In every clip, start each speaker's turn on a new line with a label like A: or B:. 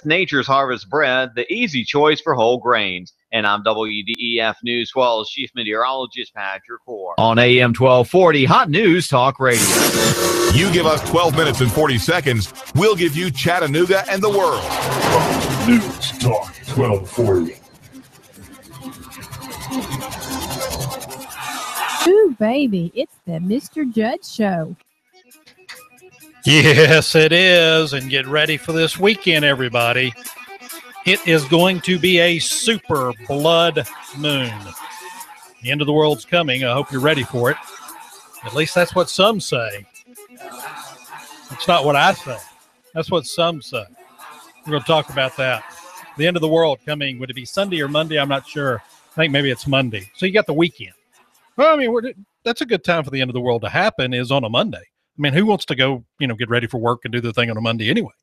A: Nature's Harvest Bread, the easy choice for whole grains. And I'm WDEF News 12's Chief Meteorologist Patrick Core. On AM 1240, Hot News Talk Radio.
B: You give us 12 minutes and 40 seconds, we'll give you Chattanooga and the world.
C: Hot News Talk 1240.
D: Ooh, baby, it's the Mr. Judd Show.
E: Yes, it is. And get ready for this weekend, everybody. It is going to be a super blood moon. The end of the world's coming. I hope you're ready for it. At least that's what some say. It's not what I say. That's what some say. We're going to talk about that. The end of the world coming. Would it be Sunday or Monday? I'm not sure. I think maybe it's Monday. So you got the weekend. Well, I mean, that's a good time for the end of the world to happen is on a Monday. I mean, who wants to go, get ready for work and do the thing on a Monday anyway?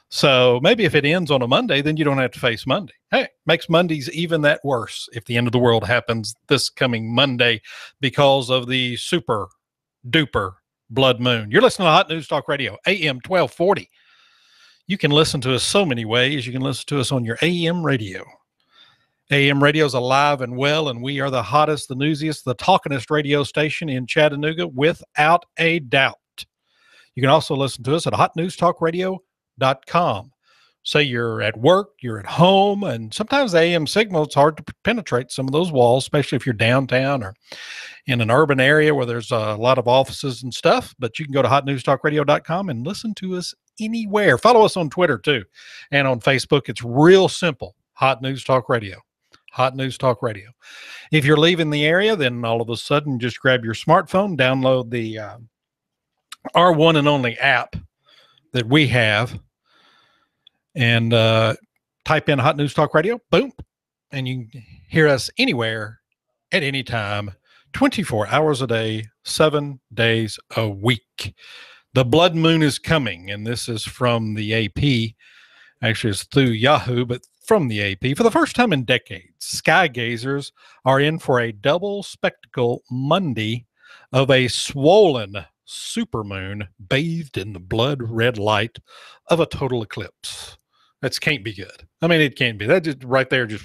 E: So maybe if it ends on a Monday, then you don't have to face Monday. Hey, makes Mondays even that worse if the end of the world happens this coming Monday because of the super duper blood moon. You're listening to Hot News Talk Radio, AM 1240. You can listen to us so many ways. You can listen to us on your AM radio. AM radio is alive and well, and we are the hottest, the newsiest, the talkingest radio station in Chattanooga without a doubt. You can also listen to us at hotnewstalkradio.com. Say you're at work, you're at home, and sometimes the AM signal, it's hard to penetrate some of those walls, especially if you're downtown or in an urban area where there's a lot of offices and stuff. But you can go to hotnewstalkradio.com and listen to us anywhere. Follow us on Twitter, too, and on Facebook. It's real simple, Hot News Talk Radio. Hot News Talk Radio. If you're leaving the area, then all of a sudden just grab your smartphone, download the our one and only app that we have, and type in Hot News Talk Radio, boom, and you can hear us anywhere at any time, 24 hours a day, 7 days a week. The blood moon is coming, and this is from the AP. Actually, it's through Yahoo, but from the AP. For the first time in decades, sky gazers are in for a double spectacle Monday of a swollen supermoon bathed in the blood red light of a total eclipse. That can't be good. I mean, it can't be. That just right there, just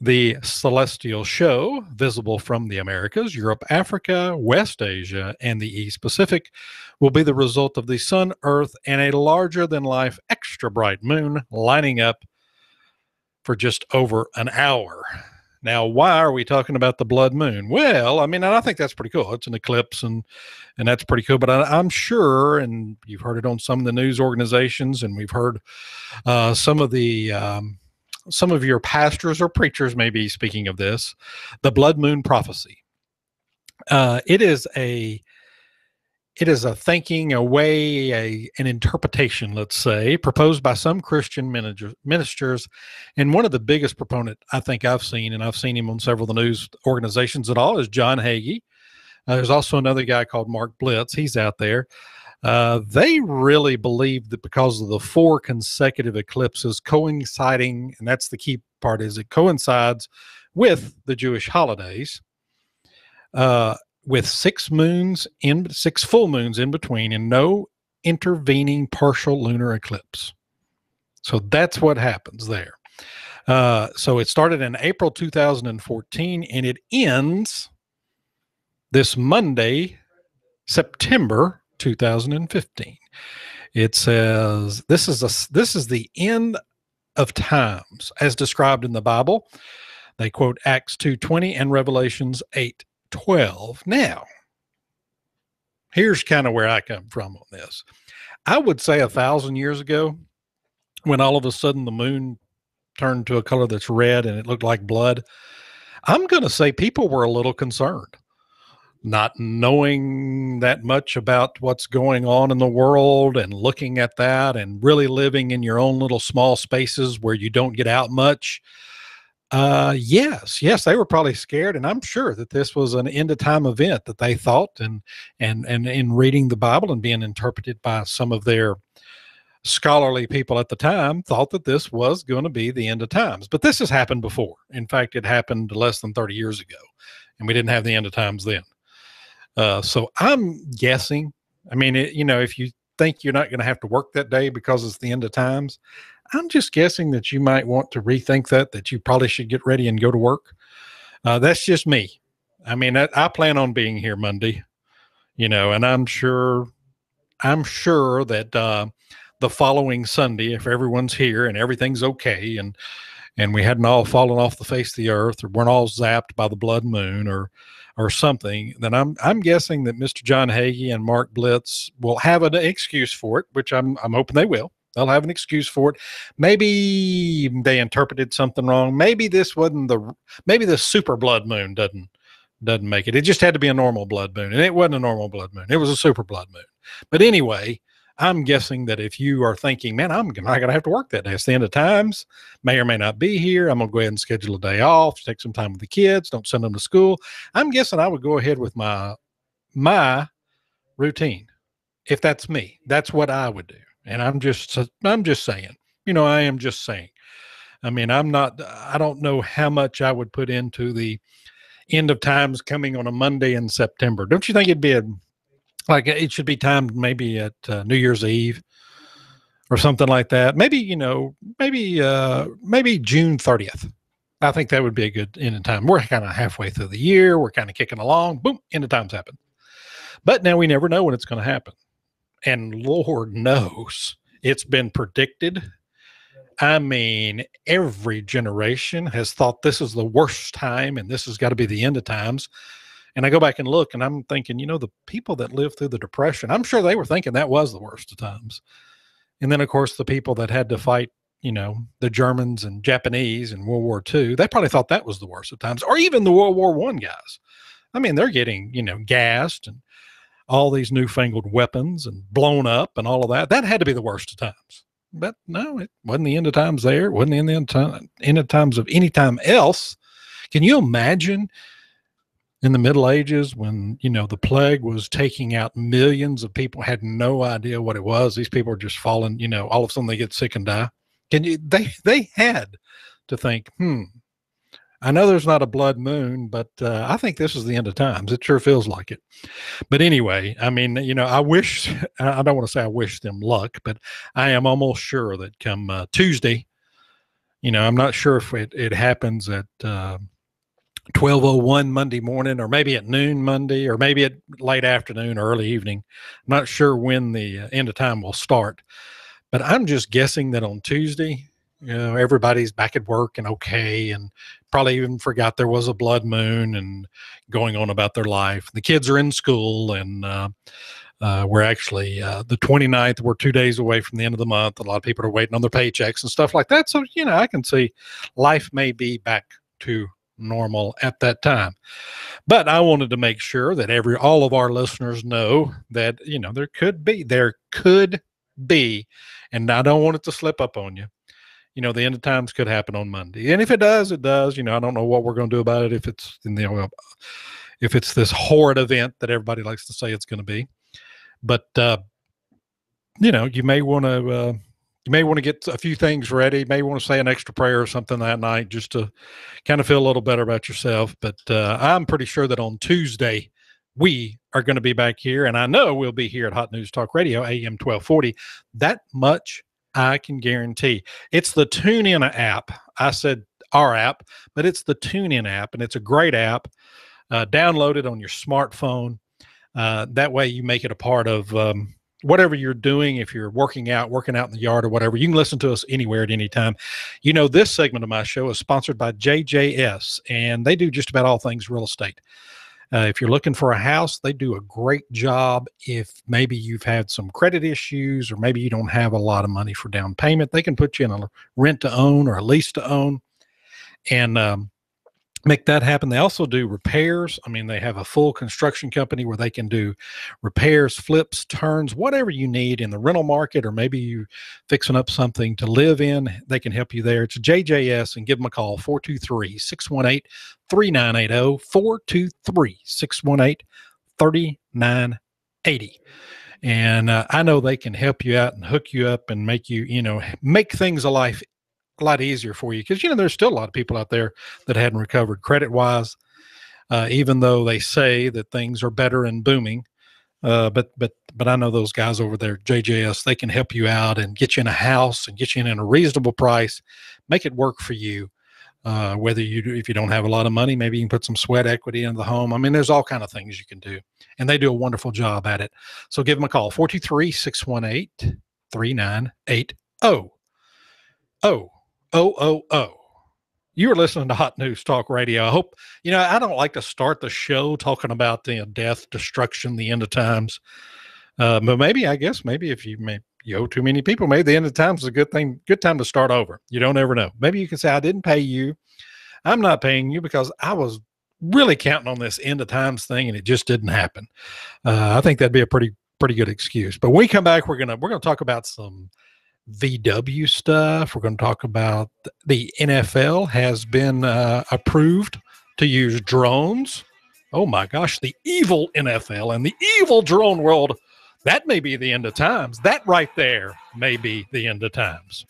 E: the celestial show, visible from the Americas, Europe, Africa, West Asia, and the East Pacific, will be the result of the sun, earth, and a larger-than-life extra bright moon lining up for just over an hour. Now, why are we talking about the blood moon? Well, I mean, and I think that's pretty cool. It's an eclipse, and that's pretty cool. But I'm sure, and you've heard it on some of the news organizations, and we've heard some of your pastors or preachers may be speaking of this, the blood moon prophecy. It is a thinking, a way, an interpretation, let's say, proposed by some Christian ministers. And one of the biggest proponent I think I've seen, and I've seen him on several of the news organizations at all, is John Hagee. There's also another guy called Mark Blitz. He's out there. They really believe that because of the 4 consecutive eclipses coinciding, and that's the key part, is it coincides with the Jewish holidays, with 6 full moons in between, and no intervening partial lunar eclipse. So that's what happens there. So it started in April 2014, and it ends this Monday, September 2015. It says this is the end of times as described in the Bible. They quote Acts 2:20 and Revelations 8:12. Now, here's kind of where I come from on this. I would say 1,000 years ago, when all of a sudden the moon turned to a color that's red and it looked like blood, I'm going to say people were a little concerned. Not knowing that much about what's going on in the world and looking at that and really living in your own little small spaces where you don't get out much. Yes, they were probably scared, and I'm sure that this was an end of time event that they thought, and in reading the Bible and being interpreted by some of their scholarly people at the time, thought that this was going to be the end of times. But this has happened before. In fact, it happened less than 30 years ago, and we didn't have the end of times then. So I'm guessing. I mean, if you think you're not going to have to work that day because it's the end of times, I'm just guessing that you might want to rethink that you probably should get ready and go to work. That's just me. I mean, I plan on being here Monday, and I'm sure that the following Sunday, if everyone's here and everything's okay, and we hadn't all fallen off the face of the earth or weren't all zapped by the blood moon or something, then I'm guessing that Mr. John Hagee and Mark Blitz will have an excuse for it, which I'm hoping they will. They'll have an excuse for it. Maybe they interpreted something wrong. Maybe this wasn't maybe the super blood moon doesn't make it. It just had to be a normal blood moon, and it wasn't a normal blood moon. It was a super blood moon. But anyway, I'm guessing that if you are thinking, man, I'm not going to have to work that day. It's the end of times. May or may not be here. I'm going to go ahead and schedule a day off, take some time with the kids, don't send them to school. I'm guessing I would go ahead with my routine. If that's me, that's what I would do. And I'm just saying, I am just saying. I mean, I don't know how much I would put into the end of times coming on a Monday in September. Don't you think it'd be it should be timed maybe at New Year's Eve or something like that? Maybe, maybe June 30th. I think that would be a good end of time. We're kind of halfway through the year. We're kind of kicking along. Boom, end of times happen. But now we never know when it's going to happen. And Lord knows it's been predicted. I mean, every generation has thought this is the worst time and this has got to be the end of times. And I go back and look and I'm thinking, the people that lived through the Depression, I'm sure they were thinking that was the worst of times. And then, of course, the people that had to fight, the Germans and Japanese in World War II, they probably thought that was the worst of times, or even the World War I guys. I mean, they're getting, gassed and all these newfangled weapons and blown up and all of that. That had to be the worst of times. But no, it wasn't the end of times there. It wasn't the end of times of any time else. Can you imagine in the Middle Ages when, the plague was taking out millions of people, had no idea what it was. These people are just falling, all of a sudden they get sick and die. They had to think, I know there's not a blood moon, but I think this is the end of times. It sure feels like it. But anyway, I mean, I don't want to say I wish them luck, but I am almost sure that come Tuesday, I'm not sure if it happens at 12:01 Monday morning, or maybe at noon Monday, or maybe at late afternoon or early evening. I'm not sure when the end of time will start, but I'm just guessing that on Tuesday, everybody's back at work and okay, and probably even forgot there was a blood moon and going on about their life. The kids are in school, and we're actually the 29th. We're 2 days away from the end of the month. A lot of people are waiting on their paychecks and stuff like that. So, I can see life may be back to normal at that time. But I wanted to make sure that all of our listeners know that, there could be, and I don't want it to slip up on you. The end of times could happen on Monday. And if it does, it does. I don't know what we're going to do about it if it's if it's this horrid event that everybody likes to say it's going to be. But you may want to get a few things ready. You may want to say an extra prayer or something that night just to kind of feel a little better about yourself. But I'm pretty sure that on Tuesday we are going to be back here, and I know we'll be here at Hot News Talk Radio, AM 1240. That much I can guarantee. It's the TuneIn app. I said our app, but it's the TuneIn app, and it's a great app. Download it on your smartphone. That way you make it a part of whatever you're doing. If you're working out in the yard or whatever, you can listen to us anywhere at any time. This segment of my show is sponsored by JJS, and they do just about all things real estate. If you're looking for a house, they do a great job. If maybe you've had some credit issues, or maybe you don't have a lot of money for down payment, they can put you in a rent to own or a lease to own and make that happen. They also do repairs. I mean, they have a full construction company where they can do repairs, flips, turns, whatever you need in the rental market, or maybe you fixing up something to live in. They can help you there. It's JJS, and give them a call, 423-618-3980, 423-618-3980. And I know they can help you out and hook you up and make you, make things a lot easier for you, because there's still a lot of people out there that hadn't recovered credit wise, even though they say that things are better and booming. But I know those guys over there, JJS, they can help you out and get you in a house and get you in a reasonable price, make it work for you. Whether if you don't have a lot of money, maybe you can put some sweat equity into the home. I mean, there's all kind of things you can do, and they do a wonderful job at it. So give them a call, 423-618-3980. You are listening to Hot News Talk Radio. I hope, I don't like to start the show talking about death, destruction, the end of times. But maybe if you owe too many people, maybe the end of times is a good time to start over. You don't ever know. Maybe you can say, I didn't pay you. I'm not paying you because I was really counting on this end of times thing and it just didn't happen. I think that'd be a pretty good excuse. But when we come back, we're gonna talk about some VW stuff. We're going to talk about the NFL has been approved to use drones. Oh my gosh, the evil NFL and the evil drone world. That may be the end of times. That right there may be the end of times.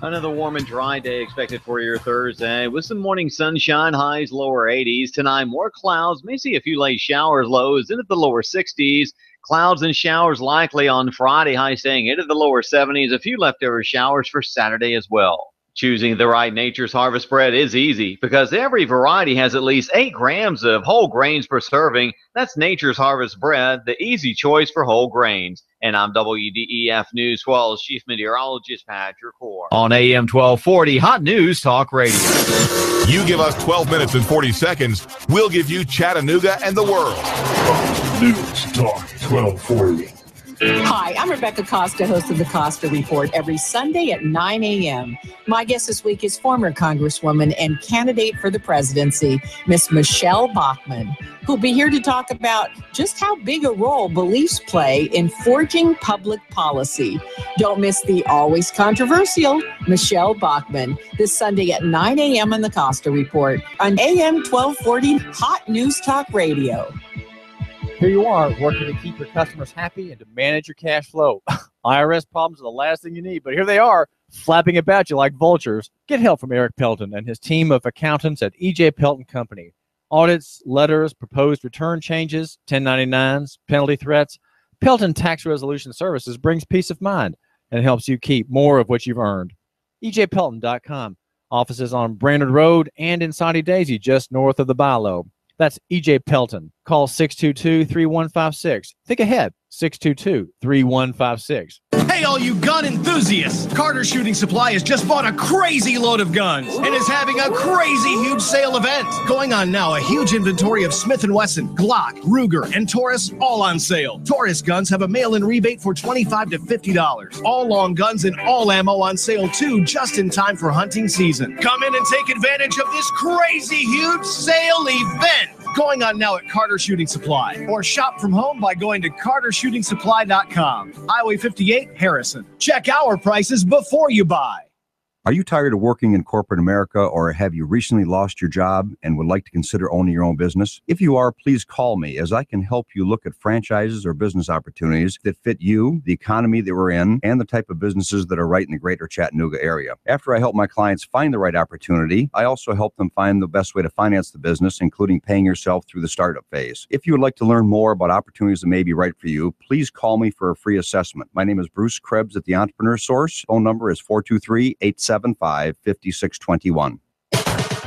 A: Another warm and dry day expected for your Thursday with some morning sunshine, highs lower 80s. Tonight, more clouds. May see a few late showers, lows into the lower 60s. Clouds and showers likely on Friday, high staying into the lower 70s. A few leftover showers for Saturday as well. Choosing the right Nature's Harvest bread is easy because every variety has at least 8 grams of whole grains per serving. That's Nature's Harvest bread, the easy choice for whole grains. And I'm WDEF News 12's Chief Meteorologist Patrick Core. On AM 1240, Hot News Talk Radio.
B: You give us 12 minutes and 40 seconds, we'll give you Chattanooga and the world.
C: News Talk 1240.
F: Hi, I'm Rebecca Costa, host of the Costa Report, every Sunday at 9 a.m. My guest this week is former Congresswoman and candidate for the presidency, Miss Michelle Bachmann, who'll be here to talk about just how big a role beliefs play in forging public policy. Don't miss the always controversial Michelle Bachmann this Sunday at 9 a.m. on the Costa Report on AM 1240 Hot News Talk Radio.
G: Here you are, working to keep your customers happy and to manage your cash flow. IRS problems are the last thing you need, but here they are, flapping about you like vultures. Get help from Eric Pelton and his team of accountants at E.J. Pelton Company. Audits, letters, proposed return changes, 1099s, penalty threats. Pelton Tax Resolution Services brings peace of mind and helps you keep more of what you've earned. EJPelton.com. Offices on Brainerd Road and in Soddy Daisy, just north of the Bilo. That's E.J. Pelton. Call 622-3156. Think ahead, 622-3156.
H: Hey, all you gun enthusiasts! Carter Shooting Supply has just bought a crazy load of guns and is having a crazy huge sale event. Going on now, a huge inventory of Smith & Wesson, Glock, Ruger, and Taurus all on sale. Taurus guns have a mail-in rebate for $25 to $50. All long guns and all ammo on sale too, just in time for hunting season. Come in and take advantage of this crazy huge sale event. Going on now at Carter Shooting Supply. Or shop from home by going to CarterShootingSupply.com. Highway 58, Harrison. Check our prices before you buy.
I: Are you tired of working in corporate America, or have you recently lost your job and would like to consider owning your own business? If you are, please call me, as I can help you look at franchises or business opportunities that fit you, the economy that we're in, and the type of businesses that are right in the greater Chattanooga area. After I help my clients find the right opportunity, I also help them find the best way to finance the business, including paying yourself through the startup phase. If you would like to learn more about opportunities that may be right for you, please call me for a free assessment. My name is Bruce Krebs at the Entrepreneur Source. Phone number is 423-875-5621.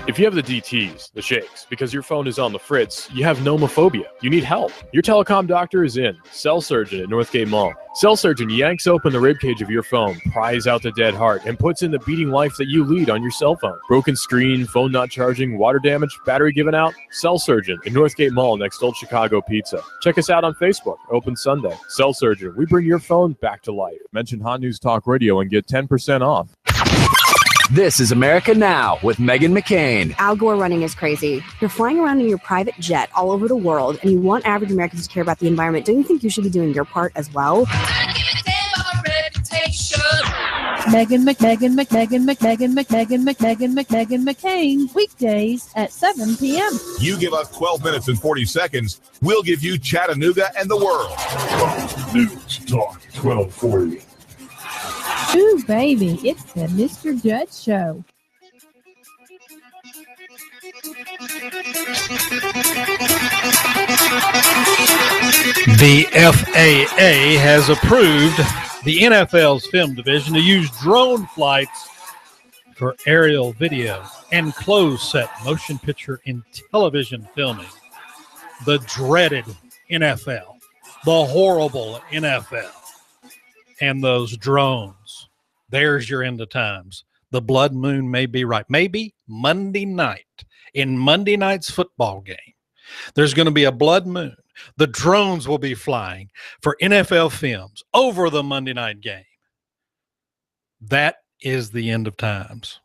J: If you have the DTs, the shakes, because your phone is on the fritz, you have nomophobia. You need help. Your telecom doctor is in. Cell Surgeon at Northgate Mall. Cell Surgeon yanks open the ribcage of your phone, pries out the dead heart, and puts in the beating life that you lead on your cell phone. Broken screen, phone not charging, water damage, battery given out. Cell Surgeon at Northgate Mall next Old Chicago Pizza. Check us out on Facebook. Open Sunday. Cell Surgeon. We bring your phone back to life. Mention Hot News Talk Radio and get 10% off.
K: This is America Now with Meghan McCain.
L: Al Gore running is crazy. You're flying around in your private jet all over the world, and you want average Americans to care about the environment. Don't you think you should be doing your part as well?
D: McCain, weekdays at 7 p.m.
B: You give us 12 minutes and 40 seconds, we'll give you Chattanooga and the world.
C: News Talk 1240.
D: Ooh, baby, it's the Mr. Judd Show.
E: The FAA has approved the NFL's film division to use drone flights for aerial video and closed-set motion picture and television filming. The dreaded NFL, the horrible NFL, and those drones. There's your end of times. The blood moon may be right. Maybe Monday night, in Monday night's football game, there's going to be a blood moon. The drones will be flying for NFL films over the Monday night game. That is the end of times.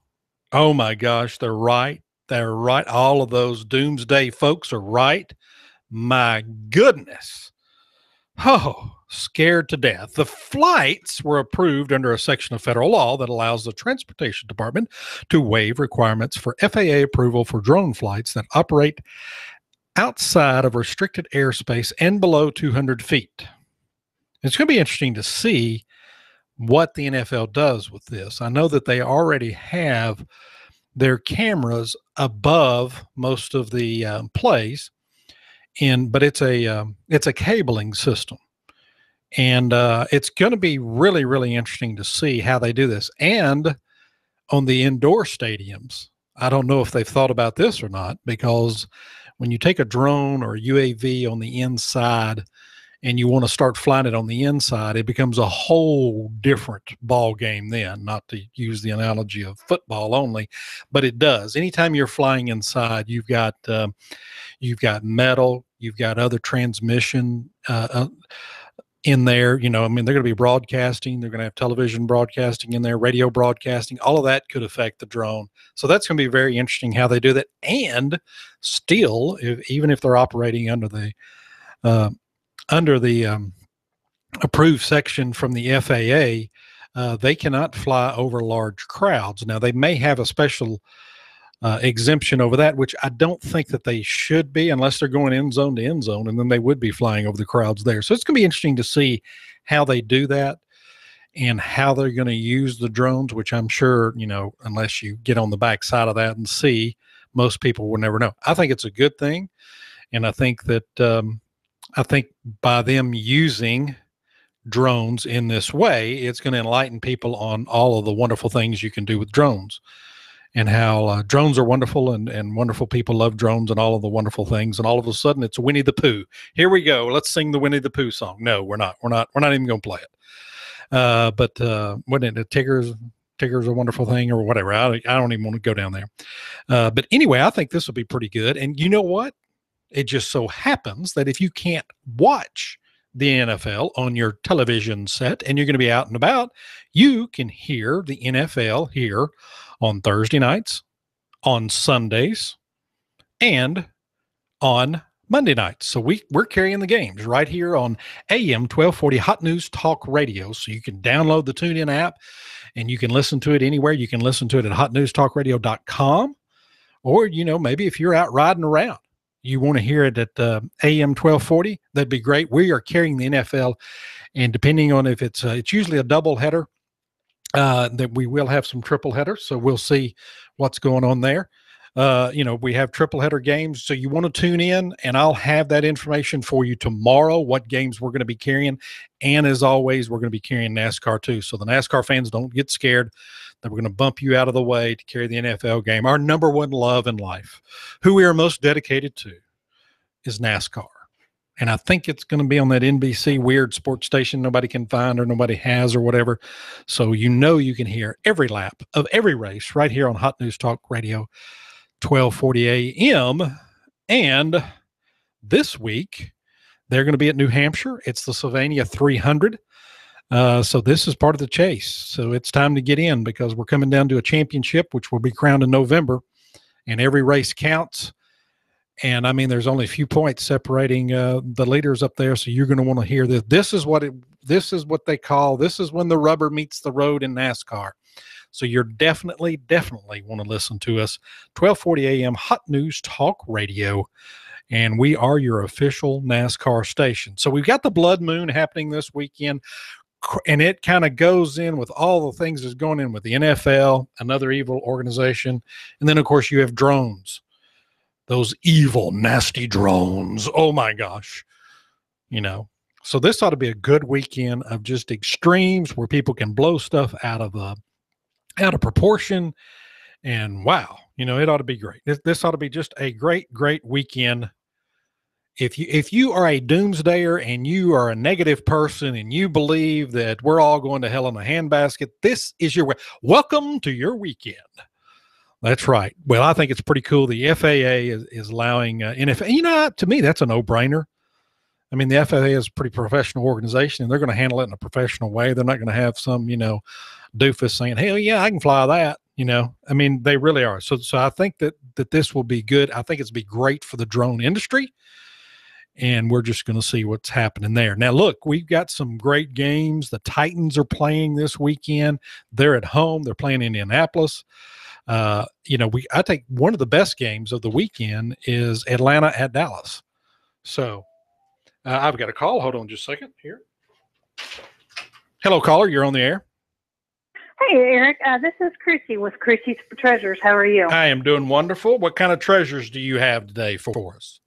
E: Oh my gosh, they're right. They're right. All of those doomsday folks are right. My goodness. Oh, scared to death. The flights were approved under a section of federal law that allows the Transportation Department to waive requirements for FAA approval for drone flights that operate outside of restricted airspace and below 200 feet. It's going to be interesting to see what the NFL does with this. I know that they already have their cameras above most of the plays, but it's a cabling system, and it's going to be really, really interesting to see how they do this. And on the indoor stadiums, I don't know if they've thought about this or not, because when you take a drone or a UAV on the inside and you want to start flying it on the inside, it becomes a whole different ball game then, not to use the analogy of football only, but it does. Anytime you're flying inside, you've got metal, you've got other transmission in there. You know, I mean, they're going to be broadcasting, they're going to have television broadcasting in there, radio broadcasting, all of that could affect the drone. So that's going to be very interesting how they do that. And still, even if they're operating under the approved section from the FAA, they cannot fly over large crowds. Now, they may have a special exemption over that, which I don't think that they should be, unless they're going end zone to end zone, and then they would be flying over the crowds there. So it's going to be interesting to see how they do that and how they're going to use the drones, which I'm sure, you know, unless you get on the back side of that and see, most people will never know. I think it's a good thing, and I think that I think by them using drones in this way, it's going to enlighten people on all of the wonderful things you can do with drones, and how drones are wonderful, and wonderful people love drones and all of the wonderful things. And all of a sudden it's Winnie the Pooh. Here we go. Let's sing the Winnie the Pooh song. No, we're not even going to play it. But wasn't it Tigger's a wonderful thing or whatever? I don't even want to go down there. But anyway, I think this will be pretty good. And you know what? It just so happens that if you can't watch the NFL on your television set and you're going to be out and about, you can hear the NFL here on Thursday nights, on Sundays, and on Monday nights. So we're carrying the games right here on AM 1240 Hot News Talk Radio. So you can download the TuneIn app and you can listen to it anywhere. You can listen to it at hotnewstalkradio.com, or, you know, maybe if you're out riding around, you want to hear it at AM 1240, that'd be great. We are carrying the NFL, and depending on if it's usually a double header, that we will have some triple headers. So we'll see what's going on there. You know, we have triple header games. So you want to tune in, and I'll have that information for you tomorrow, what games we're going to be carrying. And as always, we're going to be carrying NASCAR too. So the NASCAR fans, don't get scared that we're going to bump you out of the way to carry the NFL game. Our number one love in life, who we are most dedicated to, is NASCAR. And I think it's going to be on that NBC weird sports station nobody can find or nobody has or whatever. So you know you can hear every lap of every race right here on Hot News Talk Radio, 1240 AM. And this week, they're going to be at New Hampshire. It's the Sylvania 300. So this is part of the chase. So it's time to get in, because we're coming down to a championship, which will be crowned in November, and every race counts. And I mean, there's only a few points separating the leaders up there. So you're going to want to hear this. This is what this is what they call, this is when the rubber meets the road in NASCAR. So you're definitely want to listen to us. 1240 a.m. Hot News Talk Radio. And we are your official NASCAR station. So we've got the Blood Moon happening this weekend. And it kind of goes in with all the things that's going in with the NFL, another evil organization. And then, of course, you have drones. Those evil, nasty drones. Oh, my gosh. You know. So this ought to be a good weekend of just extremes where people can blow stuff out of proportion, and wow, you know, it ought to be great. This ought to be just a great weekend. If you are a doomsdayer and you are a negative person and you believe that we're all going to hell in a handbasket, this is your way. Welcome to your weekend. That's right. Well, I think it's pretty cool. The FAA is allowing NFL. You know, to me, that's a no-brainer. I mean, the FAA is a pretty professional organization, and they're going to handle it in a professional way. They're not going to have some, you know, doofus saying, hell yeah, I can fly that, you know. I mean, they really are. So I think that this will be good. I think it's be great for the drone industry, and we're just going to see what's happening there. Now, look, we've got some great games. The Titans are playing this weekend. They're at home. They're playing in Indianapolis. You know, I think one of the best games of the weekend is Atlanta at Dallas. So I've got a call. Hold on just a second here. Hello, caller. You're on the air.
M: Hey, Eric. This is Chrissy with Chrissy's Treasures. How are you?
E: I am doing wonderful. What kind of treasures do you have today for us?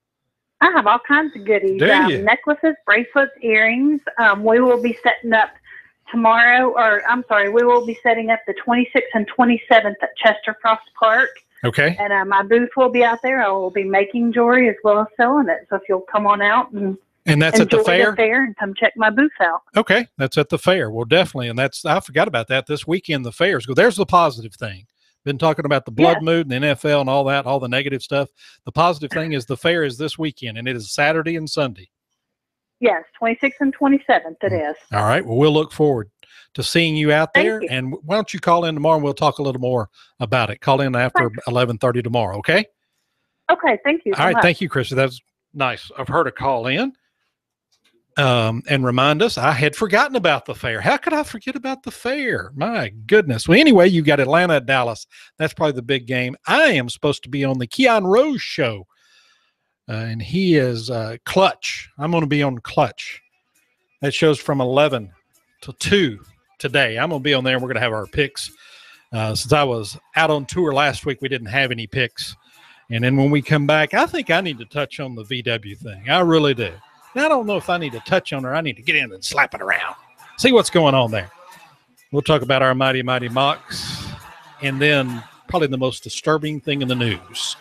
M: I have all kinds of goodies. Necklaces, bracelets, earrings. We will be setting up tomorrow, we will be setting up the 26th and 27th at Chester Frost Park.
E: Okay.
M: And my booth will be out there. I will be making jewelry as well as selling it. So if you'll come on out and
E: that's at the fair?
M: And come check my booth out.
E: Okay, that's at the fair. Well, definitely, and I forgot about that. This weekend, the fairs go. There's the positive thing. Been talking about the blood mood and the NFL and all that, all the negative stuff. The positive thing is the fair is this weekend, and it is Saturday and Sunday.
M: Yes, 26th and 27th it is.
E: All right. Well, we'll look forward to seeing you out there. And why don't you call in tomorrow, and we'll talk a little more about it. Call in after 11:30 tomorrow, okay?
M: Okay, thank you.
E: All right, thank you, Chrissy. That's nice of her to call in. And remind us, I had forgotten about the fair. How could I forget about the fair? My goodness. Well, anyway, you got Atlanta at Dallas. That's probably the big game. I am supposed to be on the Keon Rose show, and he is Clutch. I'm going to be on Clutch. That show's from 11 to 2 today. I'm going to be on there, and we're going to have our picks. Since I was out on tour last week, we didn't have any picks. And then when we come back, I think I need to touch on the VW thing. I really do. And I don't know if I need to touch on her. I need to get in and slap it around. See what's going on there. We'll talk about our mighty, mighty mocks. And then probably the most disturbing thing in the news.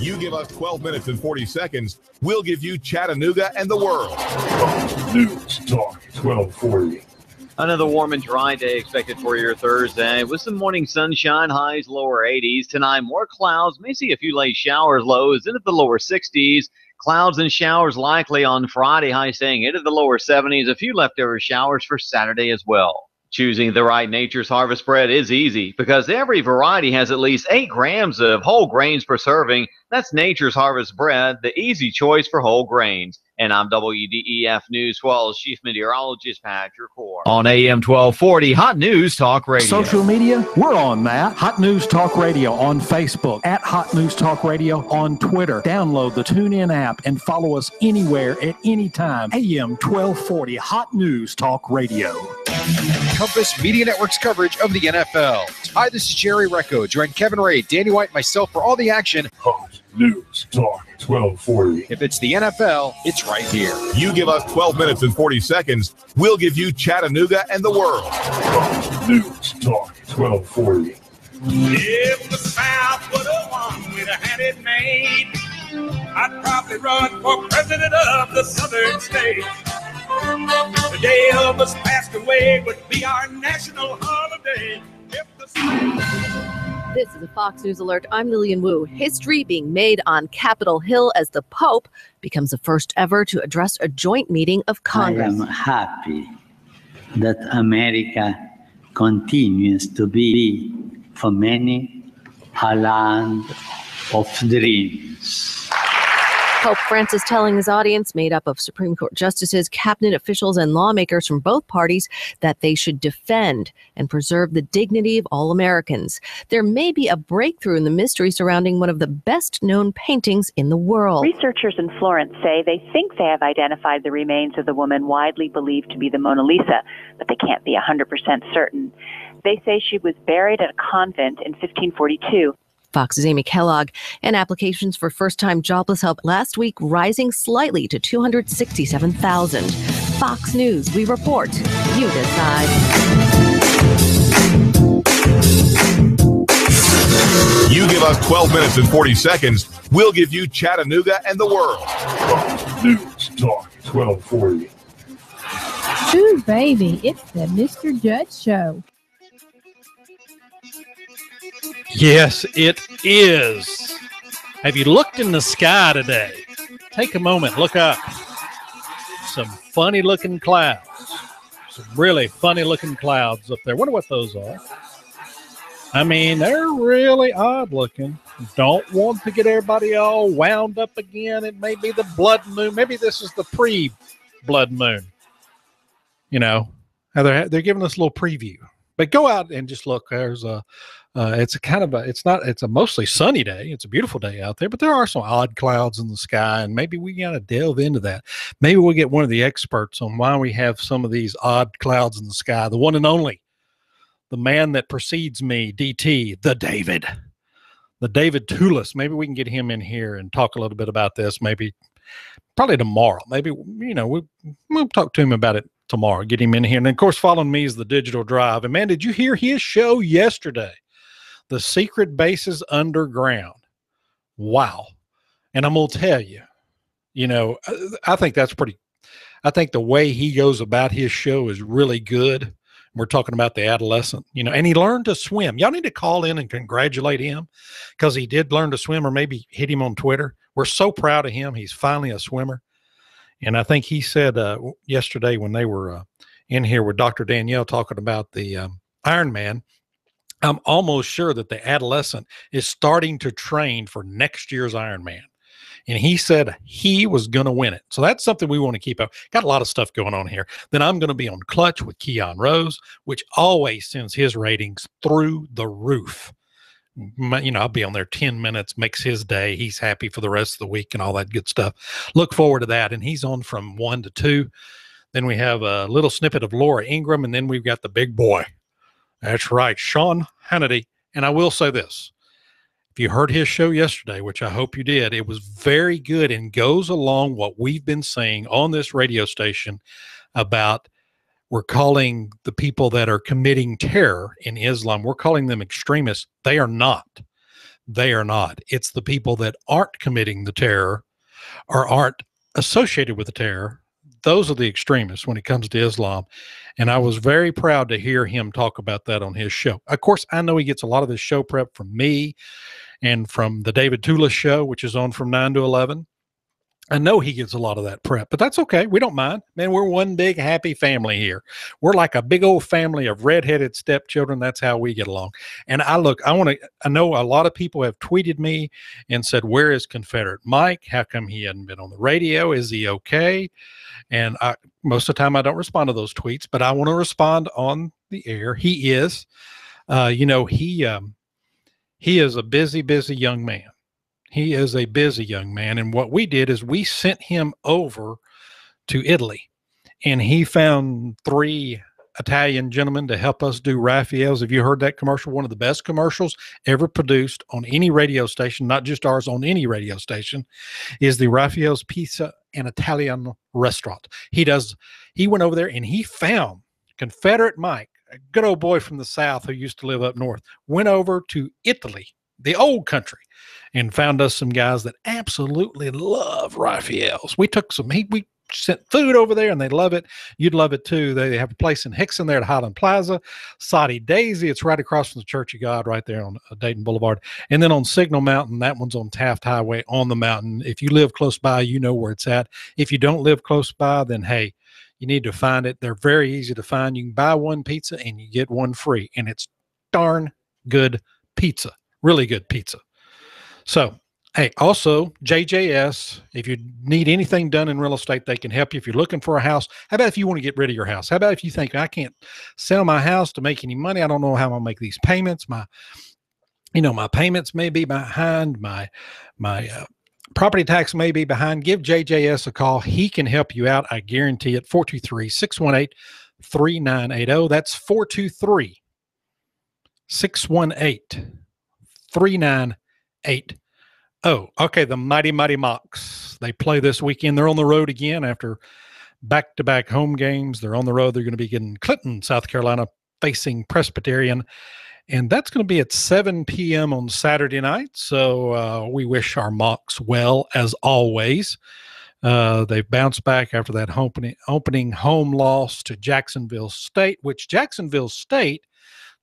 B: You give us 12 minutes and 40 seconds, we'll give you Chattanooga and the world.
C: News Talk 1240.
A: Another warm and dry day expected for your Thursday with some morning sunshine, highs lower 80s. Tonight, more clouds. May see a few late showers, lows into the lower 60s. Clouds and showers likely on Friday, high staying into the lower 70s. A few leftover showers for Saturday as well. Choosing the right Nature's Harvest bread is easy because every variety has at least 8 grams of whole grains per serving. That's Nature's Harvest bread, the easy choice for whole grains. And I'm WDEF News 12's Chief Meteorologist Patrick Core.
N: On AM 1240, Hot News Talk Radio.
O: Social media, we're on that. Hot News Talk Radio on Facebook, at Hot News Talk Radio on Twitter. Download the TuneIn app and follow us anywhere at any time. AM 1240, Hot News Talk Radio.
P: Compass Media Network's coverage of the NFL. Hi, this is Jerry Recco. Join Kevin Ray, Danny White, and myself for all the action.
C: Hot News Talk 1240.
P: If it's the NFL, it's right here.
B: You give us 12 minutes and 40 seconds, we'll give you Chattanooga and the world.
C: Hot News Talk 1240.
Q: If the South would have won, we'd have had it made. I'd probably run for president of the Southern states. The day Elvis passed away would be our national holiday.
R: This is a Fox News Alert. I'm Lillian Wu. History being made on Capitol Hill as the Pope becomes the first ever to address a joint meeting of Congress.
S: I am happy that America continues to be for many a land of dreams.
R: Pope Francis telling his audience, made up of Supreme Court justices, cabinet officials, and lawmakers from both parties, that they should defend and preserve the dignity of all Americans. There may be a breakthrough in the mystery surrounding one of the best-known paintings in the world.
T: Researchers in Florence say they think they have identified the remains of the woman widely believed to be the Mona Lisa, but they can't be 100% certain. They say she was buried at a convent in 1542.
R: Fox's Amy Kellogg. And applications for first-time jobless help last week rising slightly to 267,000. Fox News, we report. You decide.
B: You give us 12 minutes and 40 seconds, we'll give you Chattanooga and the world.
C: News Talk 1240.
D: Ooh, baby, it's the Mr. Judd Show.
E: Yes, it is. Have you looked in the sky today? Take a moment, look up. Some funny-looking clouds. Some really funny-looking clouds up there. Wonder what those are. I mean, they're really odd-looking. Don't want to get everybody all wound up again. It may be the blood moon. Maybe this is the pre-blood moon. You know, they're giving us a little preview. But go out and just look. There's a it's a mostly sunny day. It's a beautiful day out there, but there are some odd clouds in the sky, and maybe we got to delve into that. Maybe we'll get one of the experts on why we have some of these odd clouds in the sky. The one and only, the man that precedes me, DT, the David Tulis. Maybe we can get him in here and talk a little bit about this. Maybe probably tomorrow. Maybe, you know, we'll talk to him about it tomorrow. Get him in here. And of course, following me is the Digital Drive. And man, did you hear his show yesterday? The Secret Bases Underground. Wow. And I'm going to tell you, you know, I think the way he goes about his show is really good. We're talking about the adolescent, you know, and he learned to swim. Y'all need to call in and congratulate him because he did learn to swim, or maybe hit him on Twitter. We're so proud of him. He's finally a swimmer. And I think he said yesterday when they were in here with Dr. Danielle talking about the Ironman, I'm almost sure that the adolescent is starting to train for next year's Ironman. And he said he was going to win it. So that's something we want to keep up. Got a lot of stuff going on here. Then I'm going to be on Clutch with Keon Rose, which always sends his ratings through the roof. You know, I'll be on there 10 minutes, makes his day. He's happy for the rest of the week and all that good stuff. Look forward to that. And he's on from 1 to 2. Then we have a little snippet of Laura Ingraham, and then we've got the big boy. That's right, Sean Hannity. And I will say this. If you heard his show yesterday, which I hope you did, it was very good and goes along what we've been saying on this radio station about we're calling the people that are committing terror in Islam, we're calling them extremists. They are not. They are not. It's the people that aren't committing the terror or aren't associated with the terror. Those are the extremists when it comes to Islam. And I was very proud to hear him talk about that on his show. Of course, I know he gets a lot of his show prep from me and from the David Tulis show, which is on from 9 to 11. I know he gets a lot of that prep, but that's okay. We don't mind. Man, we're one big happy family here. We're like a big old family of redheaded stepchildren. That's how we get along. And I know a lot of people have tweeted me and said, where is Confederate Mike? How come he hadn't been on the radio? Is he okay? And most of the time I don't respond to those tweets, but I want to respond on the air. He is, he is a busy young man. He is a busy young man. And what we did is we sent him over to Italy, and he found 3 Italian gentlemen to help us do Raphael's. Have you heard that commercial? One of the best commercials ever produced on any radio station, not just ours, on any radio station, is the Raphael's Pizza and Italian restaurant. He went over there and he found Confederate Mike, a good old boy from the South who used to live up north, went over to Italy, the old country, and found us some guys that absolutely love Raphael's. We took we sent food over there and they love it. You'd love it too. They have a place in Hickson there at Highland Plaza, Soddy Daisy. It's right across from the Church of God right there on Dayton Boulevard. And then on Signal Mountain, that one's on Taft Highway on the mountain. If you live close by, you know where it's at. If you don't live close by, then hey, you need to find it. They're very easy to find. You can buy one pizza and you get one free, and it's darn good pizza, really good pizza. So, hey, also JJS, if you need anything done in real estate, they can help you. If you're looking for a house, how about if you want to get rid of your house? How about if you think, I can't sell my house to make any money? I don't know how I'm gonna make these payments. My payments may be behind. My property tax may be behind. Give JJS a call. He can help you out. I guarantee it. 423-618-3980. That's 423-618-3980. Oh, okay. The Mighty Mocs. They play this weekend. They're on the road again after back-to-back home games. They're on the road. They're going to be in Clinton, South Carolina, facing Presbyterian. And that's going to be at 7 p.m. on Saturday night. So we wish our Mocs well, as always. They've bounced back after that opening home loss to Jacksonville State, which Jacksonville State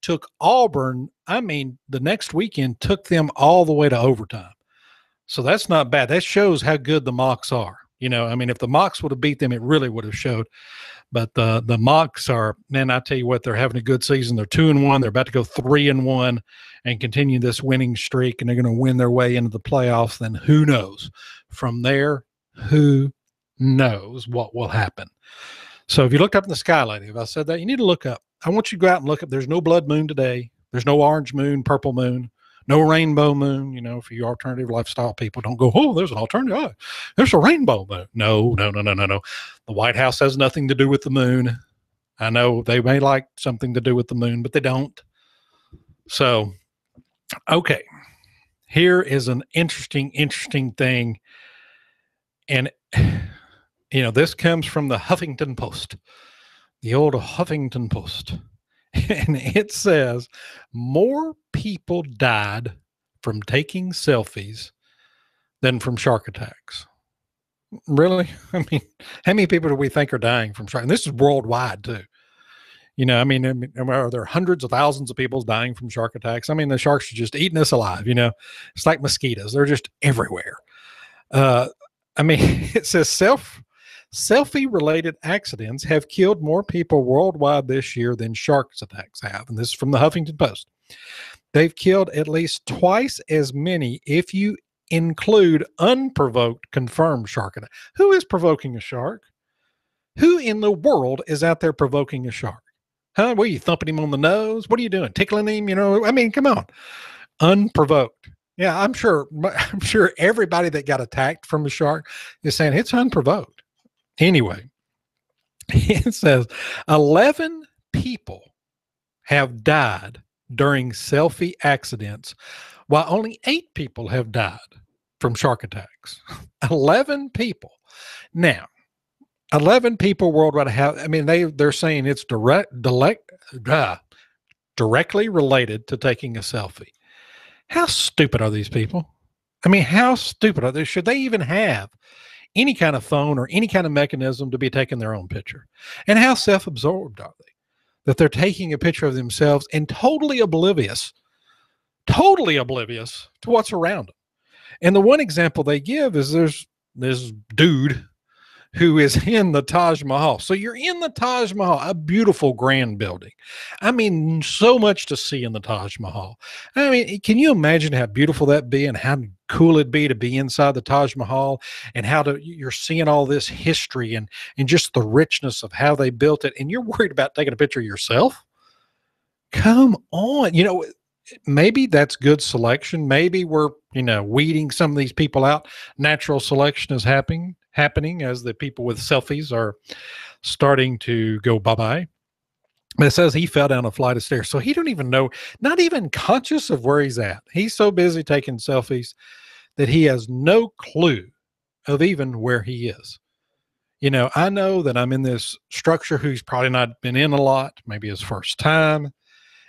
E: took Auburn. I mean, the next weekend took them all the way to overtime. So that's not bad. That shows how good the Mocs are. If the Mocs would have beat them, it really would have showed. But the Mocs are, man, I tell you what, they're having a good season. They're 2-1. They're about to go 3-1 and continue this winning streak, and they're going to win their way into the playoffs. Then who knows? From there, who knows what will happen? So if you looked up in the sky lately, if I said that, you need to look up. I want you to go out and look up. There's no blood moon today. There's no orange moon, purple moon, no rainbow moon. For you alternative lifestyle people, don't go, oh, there's an alternative. Oh, there's a rainbow moon. No. The White House has nothing to do with the moon. I know they may like something to do with the moon, but they don't. So, okay. Here is an interesting thing. And, this comes from the Huffington Post, the old Huffington Post. And it says more people died from taking selfies than from shark attacks. Really? I mean, how many people do we think are dying from shark? And this is worldwide too. Are there hundreds of thousands of people dying from shark attacks? I mean, the sharks are just eating us alive. It's like mosquitoes. They're just everywhere. It says selfie-related accidents have killed more people worldwide this year than shark attacks have. And this is from the Huffington Post. They've killed at least twice as many if you include unprovoked confirmed shark attacks. Who is provoking a shark? Who in the world is out there provoking a shark? Huh? What are you, thumping him on the nose? What are you doing? Tickling him? Come on. Unprovoked. Yeah, I'm sure everybody that got attacked from a shark is saying it's unprovoked. Anyway, it says 11 people have died during selfie accidents, while only 8 people have died from shark attacks. 11 people. Now, 11 people worldwide have, they're saying it's directly related to taking a selfie. How stupid are these people? How stupid are they? Should they even have any kind of phone or any kind of mechanism to be taking their own picture? And how self-absorbed are they that they're taking a picture of themselves and totally oblivious to what's around them? And the one example they give is there's this dude who is in the Taj Mahal. So you're in the Taj Mahal, a beautiful grand building. So much to see in the Taj Mahal. Can you imagine how beautiful that'd be and how cool it'd be to be inside the Taj Mahal and you're seeing all this history and just the richness of how they built it, and you're worried about taking a picture of yourself? Come on. Maybe that's good selection. Maybe we're, weeding some of these people out. Natural selection is happening as the people with selfies are starting to go bye-bye. But it says he fell down a flight of stairs. So he don't even know, not even conscious of where he's at. He's so busy taking selfies that he has no clue of even where he is. I know that I'm in this structure who's probably not been in a lot, maybe his first time.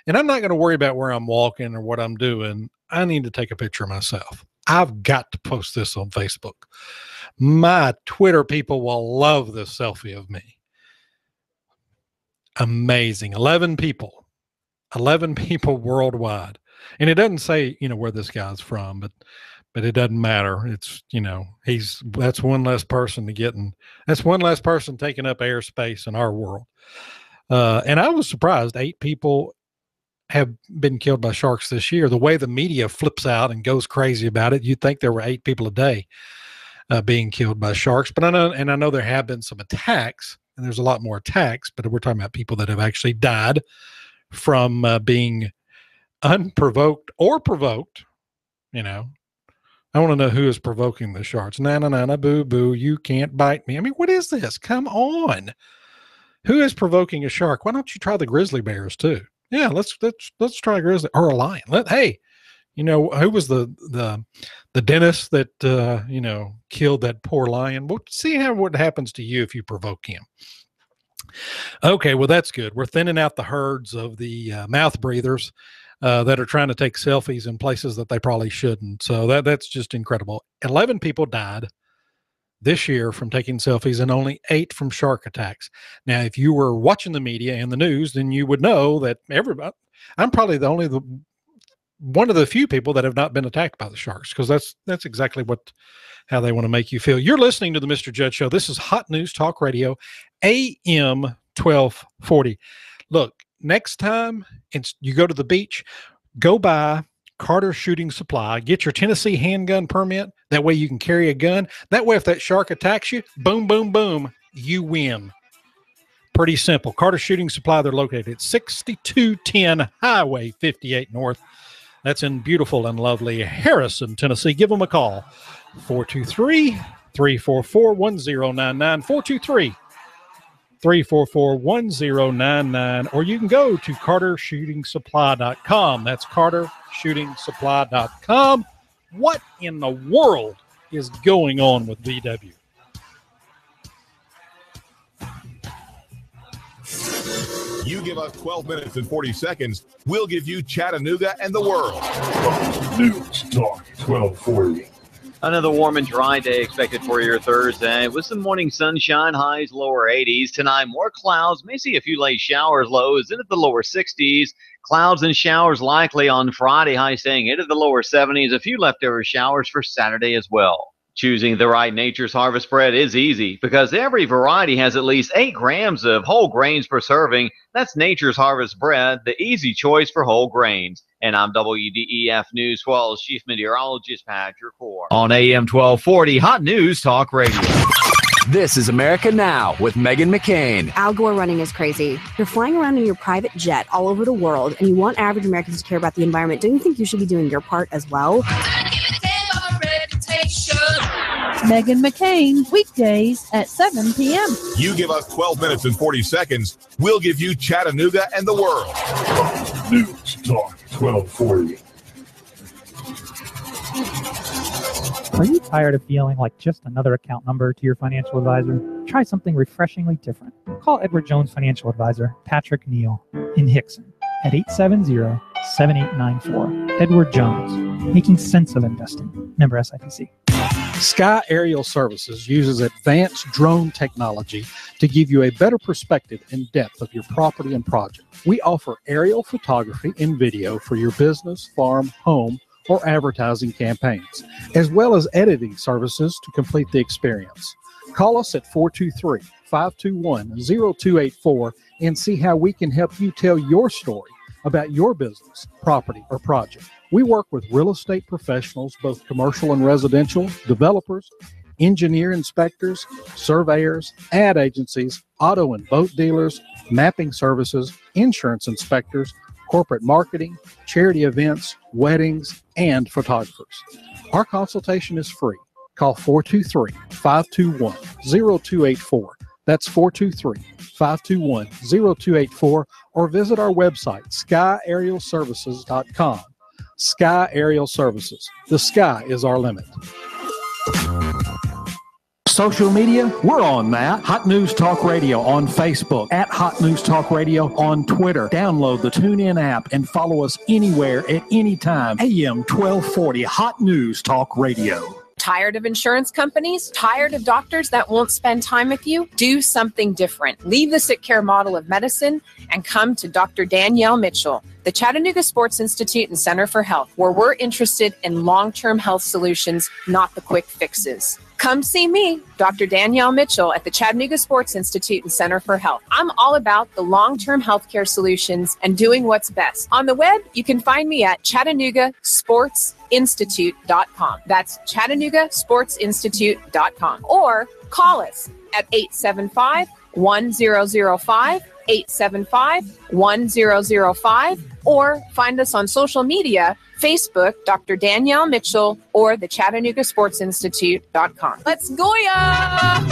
E: And I'm not going to worry about where I'm walking or what I'm doing. I need to take a picture of myself. I've got to post this on Facebook. My Twitter people will love this selfie of me. Amazing. 11 people worldwide. And it doesn't say, where this guy's from, but it doesn't matter. It's, that's one less person that's one less person taking up airspace in our world. And I was surprised 8 people have been killed by sharks this year. The way the media flips out and goes crazy about it, you'd think there were 8 people a day being killed by sharks. But I know there have been some attacks, and there's a lot more attacks, but we're talking about people that have actually died from being unprovoked or provoked. You know, I want to know who is provoking the sharks. Na, boo, boo, you can't bite me. I mean, what is this? Come on. Who is provoking a shark? Why don't you try the grizzly bears too? Yeah, let's try a grizzly or a lion. Hey, you know, who was the dentist that you know, killed that poor lion? We'll see what happens to you if you provoke him. Okay, well, that's good. We're thinning out the herds of the mouth breathers that are trying to take selfies in places that they probably shouldn't. So that's just incredible. 11 people died this year from taking selfies and only 8 from shark attacks. Now, if you were watching the media and the news, then you would know that I'm probably one of the few people that have not been attacked by the sharks, because that's exactly how they want to make you feel. You're listening to the Mr. Judd Show. This is Hot News Talk Radio, AM 1240. Look, next time you go to the beach, go by Carter Shooting Supply, get your Tennessee handgun permit. That way you can carry a gun. That way if that shark attacks you, boom, boom, boom, you win. Pretty simple. Carter Shooting Supply, they're located at 6210 Highway 58 North. That's in beautiful and lovely Harrison, Tennessee. Give them a call, 423-344-1099, 423-344-1099, or you can go to cartershootingsupply.com. That's cartershootingsupply.com. What in the world is going on with VW?
B: You give us 12 minutes and 40 seconds, we'll give you Chattanooga and the world.
C: News Talk 1240.
A: Another warm and dry day expected for your Thursday with some morning sunshine, highs lower 80s. Tonight, more clouds. May see a few late showers, lows into the lower 60s. Clouds and showers likely on Friday, high staying into the lower 70s. A few leftover showers for Saturday as well. Choosing the right Nature's Harvest bread is easy because every variety has at least 8 grams of whole grains per serving. That's Nature's Harvest bread, the easy choice for whole grains. And I'm WDEF News 12's Chief Meteorologist Patrick Core.
N: On AM 1240, Hot News Talk Radio. This is America Now with Meghan McCain.
L: Al Gore running is crazy. You're flying around in your private jet all over the world, and you want average Americans to care about the environment. Don't you think you should be doing your part as well?
D: Meghan McCain, weekdays at 7 p.m.
B: You give us 12 minutes and 40 seconds, we'll give you Chattanooga and the world.
C: News Talk 1240.
U: Are you tired of feeling like just another account number to your financial advisor? Try something refreshingly different. Call Edward Jones Financial Advisor Patrick Neal in Hickson at 870-7894. Edward Jones, making sense of investing. Member SIPC.
E: Sky Aerial Services uses advanced drone technology to give you a better perspective and depth of your property and project. We offer aerial photography and video for your business, farm, home, or advertising campaigns, as well as editing services to complete the experience. Call us at 423-521-0284 and see how we can help you tell your story about your business, property, or project. We work with real estate professionals, both commercial and residential, developers, engineer inspectors, surveyors, ad agencies, auto and boat dealers, mapping services, insurance inspectors, corporate marketing, charity events, weddings, and photographers. Our consultation is free. Call 423-521-0284. That's 423-521-0284, or visit our website, skyaerialservices.com. Sky Aerial Services. The sky is our limit.
O: Social media, we're on that. Hot News Talk Radio on Facebook, at Hot News Talk Radio on Twitter. Download the TuneIn app and follow us anywhere at any time. AM 1240, Hot News Talk Radio.
V: Tired of insurance companies? Tired of doctors that won't spend time with you? Do something different. Leave the sick care model of medicine and come to Dr. Danielle Mitchell, the Chattanooga Sports Institute and Center for Health, where we're interested in long-term health solutions, not the quick fixes. Come see me, Dr. Danielle Mitchell, at the Chattanooga Sports Institute and Center for Health. I'm all about the long-term healthcare solutions and doing what's best. On the web, you can find me at ChattanoogaSportsInstitute.com. That's ChattanoogaSportsInstitute.com. Or call us at 875-1005, 875-1005, or find us on social media, Facebook, Dr. Danielle Mitchell, or the ChattanoogaSportsInstitute.com. Let's go, ya!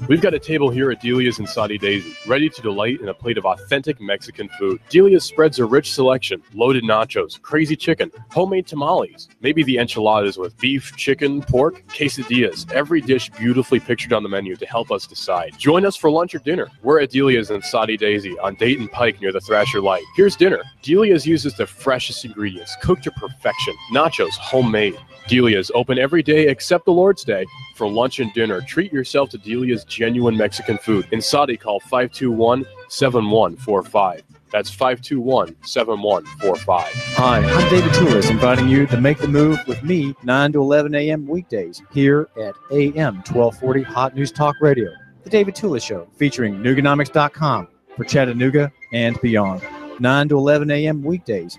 J: We've got a table here at Delia's and Saudi Daisy, ready to delight in a plate of authentic Mexican food. Delia's spreads a rich selection: loaded nachos, crazy chicken, homemade tamales, maybe the enchiladas with beef, chicken, pork, quesadillas. Every dish beautifully pictured on the menu to help us decide. Join us for lunch or dinner. We're at Delia's and Saudi Daisy on Dayton Pike near the Thrasher Light. Here's dinner. Delia's uses the freshest ingredients, cooked to perfection. Nachos, homemade. Delia's open every day except the Lord's Day. For lunch and dinner, treat yourself to Delia's genuine Mexican food. In Saudi, call 521-7145. That's 521-7145.
F: Hi, I'm David Tulis, inviting you to make the move with me 9 to 11 a.m. weekdays here at AM 1240 Hot News Talk Radio. The David Tulis Show, featuring Nooganomics.com for Chattanooga and beyond. 9 to 11 a.m. weekdays.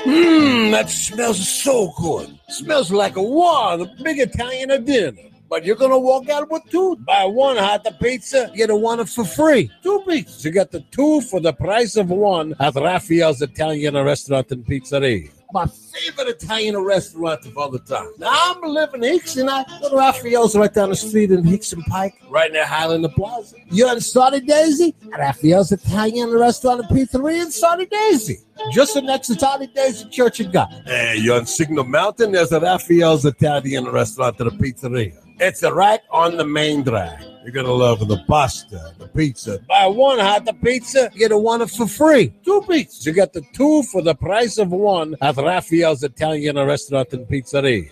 G: That smells so good. Smells like a big Italian dinner. But you're going to walk out with two. Buy one hot pizza, get a one for free. 2 pizzas. You got the 2 for the price of 1 at Raphael's Italian Restaurant and Pizzeria. My favorite Italian restaurant of all the time. Now, I'm living in Hicks, and I go to Raphael's right down the street in Hicks and Pike, right near Highland Plaza. You're in Saudi Daisy? At Raphael's Italian Restaurant and Pizzeria in Saudi Daisy. Just next to Saudi Daisy Church of God. Hey, you're on Signal Mountain? There's a Raphael's Italian Restaurant and a Pizzeria. It's right on the main drag. You're going to love the pasta, the pizza. Buy one hot pizza, get a one for free. 2 pizzas. You got the 2 for the price of 1 at Raphael's Italian Restaurant and Pizzeria.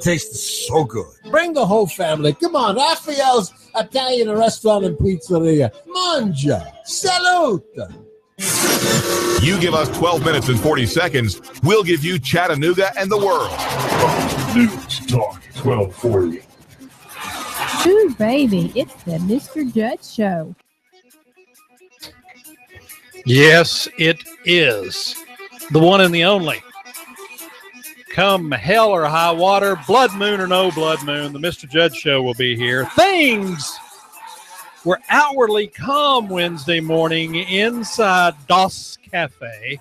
G: Tastes so good. Bring the whole family. Come on, Raphael's Italian Restaurant and Pizzeria. Mangia. Salute.
B: You give us 12 minutes and 40 seconds, we'll give you Chattanooga and the world.
C: News Talk 1240.
D: Ooh, baby, it's the Mr. Judd Show.
E: Yes, it is. The one and the only. Come hell or high water, blood moon or no blood moon, the Mr. Judd Show will be here. Things were outwardly calm Wednesday morning inside Das Cafe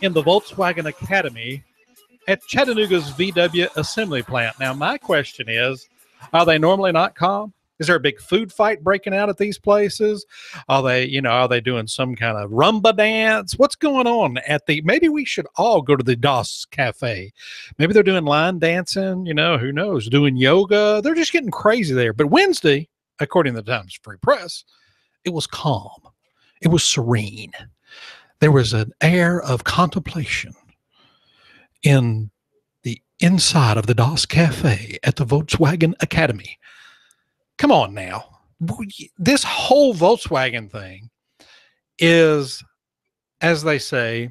E: in the Volkswagen Academy at Chattanooga's VW assembly plant. Now, my question is, are they normally not calm? Is there a big food fight breaking out at these places? Are they doing some kind of rumba dance? What's going on at maybe we should all go to the Das Cafe. Maybe they're doing line dancing, who knows, doing yoga. They're just getting crazy there. But Wednesday, according to the Times Free Press, it was calm. It was serene. There was an air of contemplation in the inside of the Das Cafe at the Volkswagen Academy. Come on now. This whole Volkswagen thing is, as they say,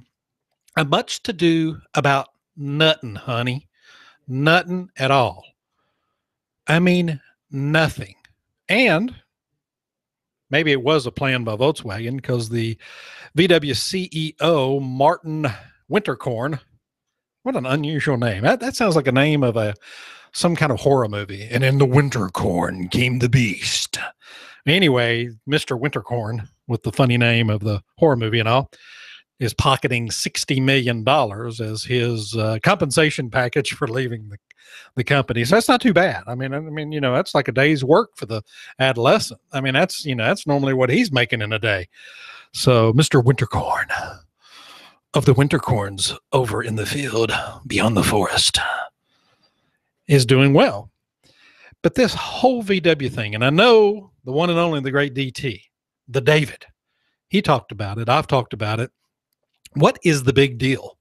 E: a much to do about nothing, honey. Nothing at all. I mean, nothing. And maybe it was a plan by Volkswagen because the VW CEO, Martin Winterkorn, what an unusual name. That sounds like a name of some kind of horror movie. And in the Winterkorn came the beast. Anyway, Mr. Winterkorn, with the funny name of the horror movie and all, is pocketing $60 million as his compensation package for leaving the company. So that's not too bad. I mean, that's like a day's work for the adolescent. I mean, that's normally what he's making in a day. So Mr. Winterkorn of the Winterkorns over in the field beyond the forest is doing well. But this whole VW thing, and I know the one and only, the great DT, the David, he talked about it. I've talked about it. What is the big deal?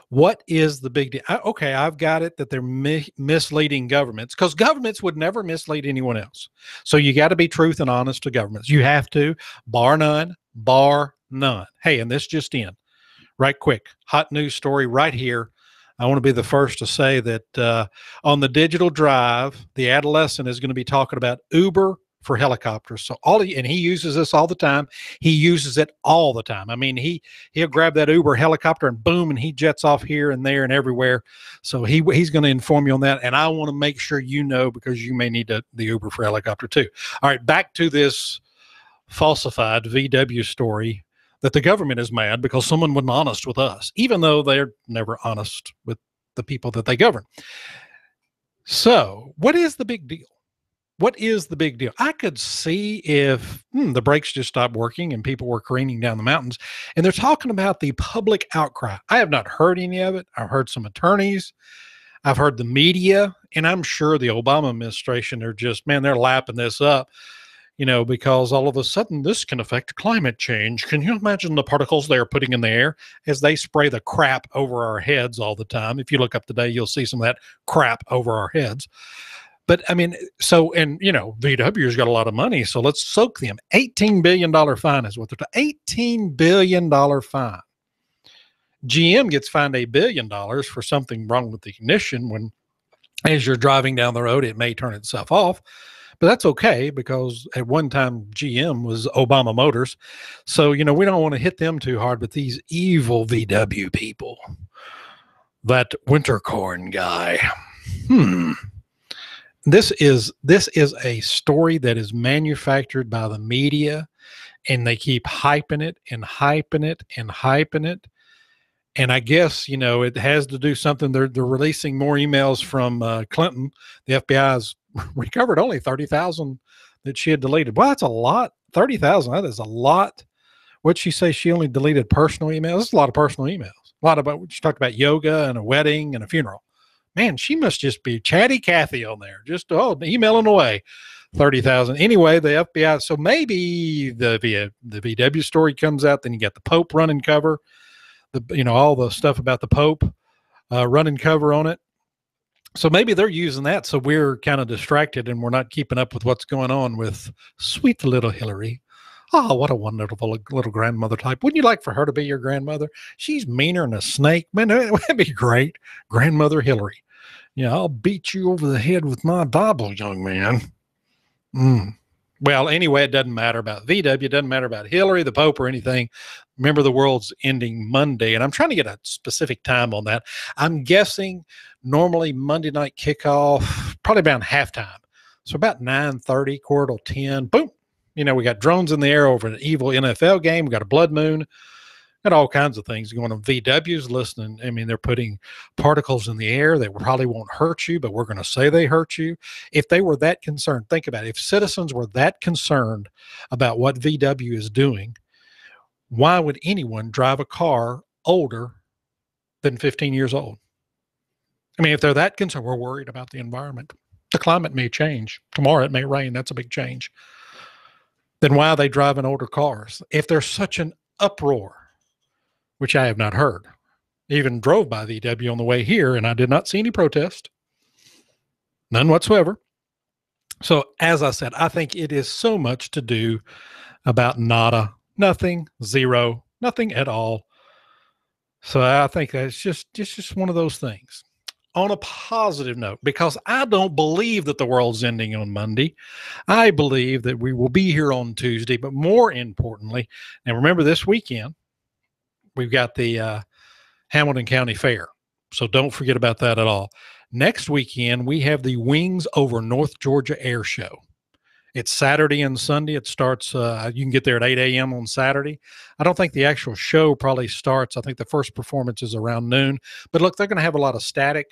E: What is the big deal? Okay, I've got it that they're misleading governments, because governments would never mislead anyone else. So you got to be truth and honest to governments. You have to, bar none, bar none. Hey, and this just in, right quick, hot news story right here. I want to be the first to say that on the digital drive, the adolescent is going to be talking about Uber for helicopters. So and he uses this all the time. He uses it all the time. I mean, he'll grab that Uber helicopter and boom, and he jets off here and there and everywhere. So he's going to inform you on that. And I want to make sure you know, because you may need the Uber for helicopter too. All right, back to this falsified VW story that the government is mad because someone wasn't honest with us, even though they're never honest with the people that they govern. So what is the big deal? What is the big deal? I could see if the brakes just stopped working and people were careening down the mountains, and they're talking about the public outcry. I have not heard any of it. I've heard some attorneys. I've heard the media, and I'm sure the Obama administration are just, man, they're lapping this up, because all of a sudden this can affect climate change. Can you imagine the particles they're putting in the air as they spray the crap over our heads all the time? If you look up today, you'll see some of that crap over our heads. But I mean, VW's got a lot of money, so let's soak them. $18 billion fine is what they're talking. $18 billion fine. GM gets fined $1 billion for something wrong with the ignition when, as you're driving down the road, it may turn itself off. But that's okay, because at one time GM was Obama Motors. So, we don't want to hit them too hard, but these evil VW people, that Winterkorn guy, This is a story that is manufactured by the media, and they keep hyping it and hyping it and hyping it. And I guess, it has to do something. They're releasing more emails from Clinton. The FBI's recovered only 30,000 that she had deleted. Well, that's a lot. 30,000, that is a lot. What'd she say? She only deleted personal emails. That's a lot of personal emails. A lot about, she talked about yoga and a wedding and a funeral. Man, she must just be chatty Cathy on there, just emailing away. 30,000. Anyway, the FBI. So maybe the VW story comes out. Then you got the Pope running cover. All the stuff about the Pope running cover on it. So maybe they're using that. So we're kind of distracted and we're not keeping up with what's going on with sweet little Hillary. Oh, what a wonderful little grandmother type. Wouldn't you like for her to be your grandmother? She's meaner than a snake. Man, that'd be great. Grandmother Hillary. Yeah, I'll beat you over the head with my Bible, young man. Well, anyway, it doesn't matter about VW. It doesn't matter about Hillary, the Pope, or anything. Remember, the world's ending Monday, and I'm trying to get a specific time on that. I'm guessing normally Monday night kickoff, probably about halftime. So about 9:30, quarter till 10, boom. We got drones in the air over an evil NFL game. We got a blood moon. Got all kinds of things going on. VW's listening. I mean, they're putting particles in the air that probably won't hurt you, but we're going to say they hurt you. If they were that concerned, think about it. If citizens were that concerned about what VW is doing, why would anyone drive a car older than 15 years old? I mean, if they're that concerned, we're worried about the environment. The climate may change. Tomorrow it may rain. That's a big change. Then why are they driving older cars? If there's such an uproar, which I have not heard. Even drove by VW on the way here, and I did not see any protest. None whatsoever. So, as I said, I think it is so much to do about nada, nothing, zero, nothing at all. So I think that's just one of those things. On a positive note, because I don't believe that the world's ending on Monday. I believe that we will be here on Tuesday, but more importantly, and remember this weekend, we've got the Hamilton County Fair. So don't forget about that at all. Next weekend, we have the Wings Over North Georgia Air Show. It's Saturday and Sunday. It starts, you can get there at 8 a.m. on Saturday. I don't think the actual show probably starts. I think the first performance is around noon. But look, they're going to have a lot of static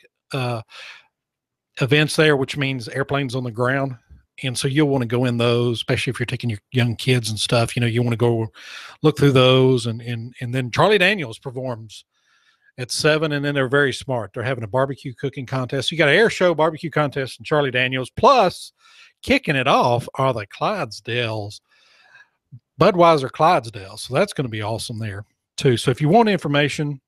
E: events there, which means airplanes on the ground. And so you'll want to go in those, especially if you're taking your young kids and stuff. You want to go look through those. And then Charlie Daniels performs at 7, and then they're very smart. They're having a barbecue cooking contest. You got an air show, barbecue contest, and Charlie Daniels. Plus, kicking it off are the Clydesdales, Budweiser Clydesdales. So that's going to be awesome there, too. So if you want information,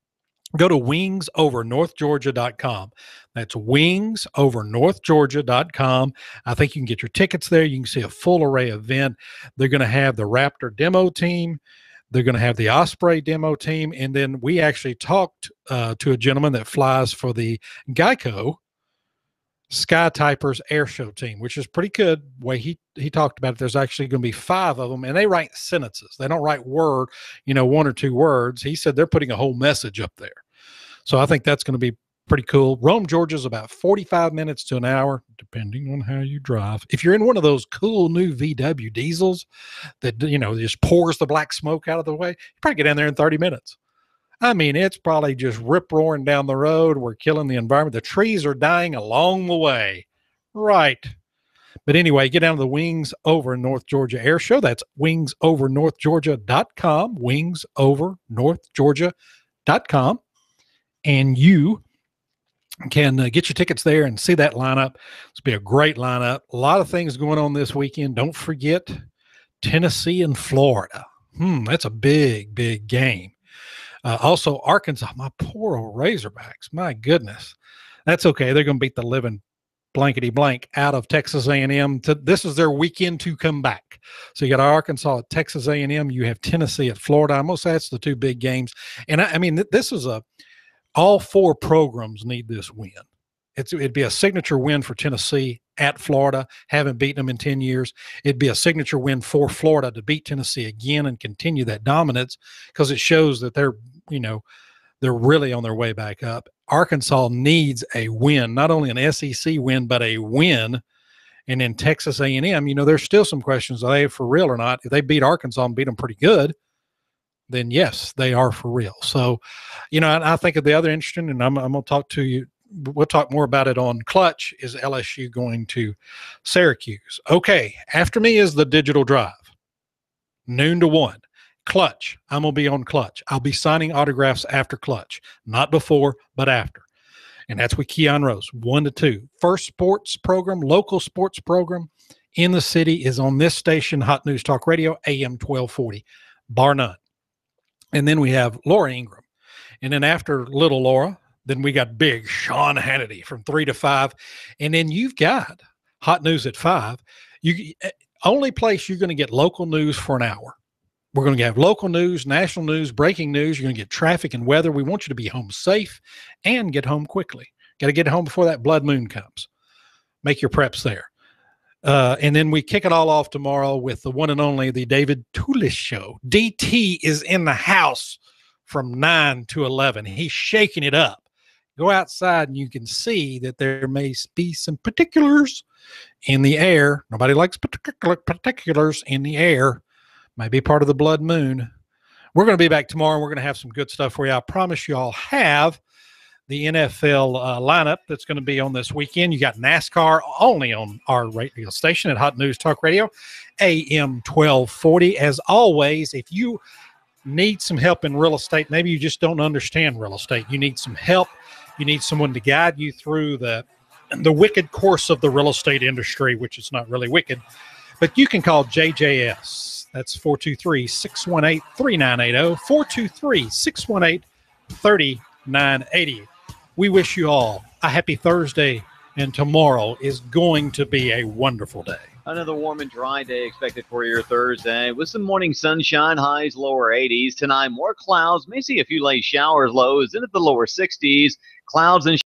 E: go to wingsovernorthgeorgia.com. That's wingsovernorthgeorgia.com. I think you can get your tickets there. You can see a full array event. They're going to have the Raptor demo team. They're going to have the Osprey demo team. And then we actually talked to a gentleman that flies for the Geico Sky Typers air show team, which is pretty good. The way he talked about it, there's actually going to be 5 of them, and they write sentences. They don't write word, 1 or 2 words. He said they're putting a whole message up there. So I think that's going to be pretty cool. Rome, Georgia is about 45 minutes to an hour, depending on how you drive. If you're in one of those cool new VW diesels that, just pours the black smoke out of the way, you probably get down there in 30 minutes. I mean, it's probably just rip-roaring down the road. We're killing the environment. The trees are dying along the way. Right. But anyway, get down to the Wings Over North Georgia Air Show. That's wingsovernorthgeorgia.com, wingsovernorthgeorgia.com. And you can get your tickets there and see that lineup. It's be a great lineup. A lot of things going on this weekend. Don't forget Tennessee and Florida. That's a big, big game. Also, Arkansas, my poor old Razorbacks. My goodness. That's okay. They're going to beat the living blankety blank out of Texas A&M. This is their weekend to come back. So you got Arkansas at Texas A&M. You have Tennessee at Florida. I'm going to say that's the 2 big games. And I mean, this is all 4 programs need this win. It'd be a signature win for Tennessee at Florida. Haven't beaten them in 10 years. It'd be a signature win for Florida to beat Tennessee again and continue that dominance, because it shows that they're really on their way back up. Arkansas needs a win, not only an SEC win, but a win. And in Texas A&M, there's still some questions. Are they for real or not? If they beat Arkansas and beat them pretty good, then yes, they are for real. So, I think of the other interesting, and I'm going to talk to you. We'll talk more about it on Clutch, is LSU going to Syracuse. Okay, after me is the Digital Drive, noon to 1. Clutch, I'm going to be on Clutch. I'll be signing autographs after Clutch, not before, but after. And that's with Keon Rose, 1 to 2. First sports program, local sports program in the city is on this station, Hot News Talk Radio, AM 1240, bar none. And then we have Laura Ingraham. And then after little Laura, then we got big Sean Hannity from 3 to 5. And then you've got Hot News at 5. Only place you're going to get local news for an hour. We're going to have local news, national news, breaking news. You're going to get traffic and weather. We want you to be home safe and get home quickly. Got to get home before that blood moon comes. Make your preps there. And then we kick it all off tomorrow with the one and only, the David Tulis Show. DT is in the house from 9 to 11. He's shaking it up. Go outside and you can see that there may be some particulars in the air. Nobody likes particulars in the air. Might be part of the blood moon. We're going to be back tomorrow, and we're going to have some good stuff for you. I promise you I'll have the NFL lineup that's going to be on this weekend. You got NASCAR only on our radio station at Hot News Talk Radio, AM 1240. As always, if you need some help in real estate, maybe you just don't understand real estate, you need some help, you need someone to guide you through the wicked course of the real estate industry, which is not really wicked, but you can call JJS. That's 423-618-3980, 423-618-3980. We wish you all a happy Thursday, and tomorrow is going to be a wonderful day.
A: Another warm and dry day expected for your Thursday with some morning sunshine, highs lower 80s. Tonight, more clouds. May see a few late showers, lows into the lower 60s. Clouds and